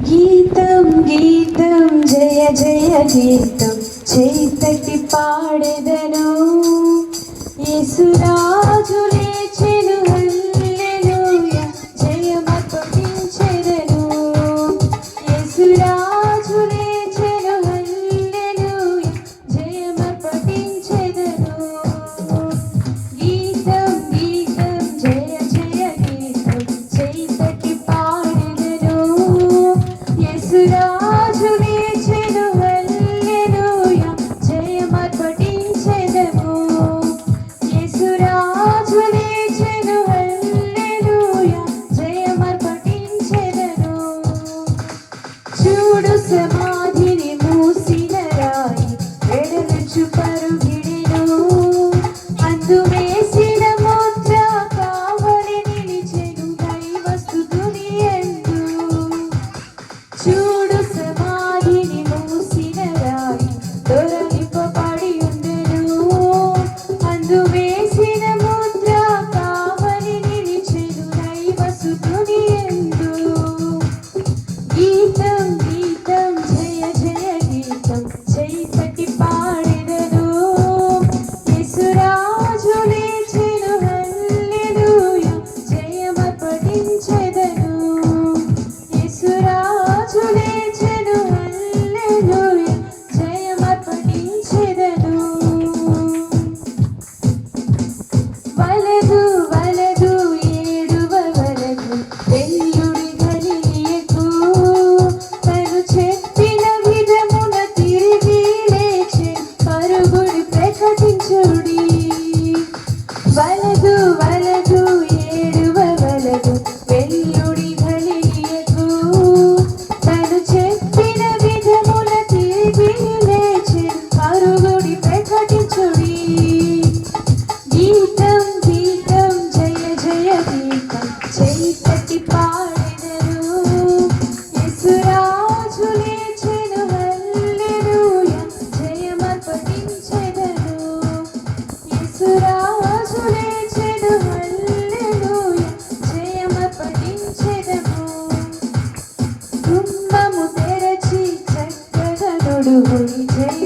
గీతం గీతం జయ జయ గీతం చేతకి పాడెదను యేసురాజు లేచెను హల్లెలూయా జయమర్పించెదను యేసురాజు లేచెను హల్లెలూయా జయమర్పించెదను గీతం గీతం జయ జయ గీతం చేతకి పాడెదను యేసురాజు లేచెను హల్లెలూయా జయమర్పించెదను యేసురాజు లేచెను హల్లెలూయా జయమర్పించెదను చూడు సమాధిని మూసిన రాయి వెడలుచు పరుగిడెను అందు వేసిన ముద్ర కావలి నిలిచెను దైవస్తుతుని యందు చూడు సమాధిని మూసిన రాయి దొరలిపబడి ఉండెను అందు వేసిన ముద్ర కావలి నిలిచెను దైవస్తుతుని యందు గీతం గీతం జయ జయ గీతం చేతకి పాడెదను యేసురాజు లేచెను హల్లెలూయా జయమర్పించెదను యేసురాజు లేచెను హల్లెలూయా జయమర్పించెదను వలదు వలదు ఏడువ వలదు వెల్లుడి గలియకు తను చెప్పిన విధమున తిరిగి లేచి పరుగుడి ప్రకటించుడి వలదు వలదు ఏడువ వలదు వెల్లుడి గలియకు తను చెప్పిన విధమున తిరిగి లేచి పరుగుడి ప్రకటించుడి గీతం గీతం జయ జయ గీతం చేతకి పాడెదను యేసురాజు లేచెను హల్లెలూయా జయమర్పించెదను యేసురాజు లేచెను హల్లెలూయా జయమర్పించెదను గుమ్మము తెరచి చక్కగా నొడుగుడి జయ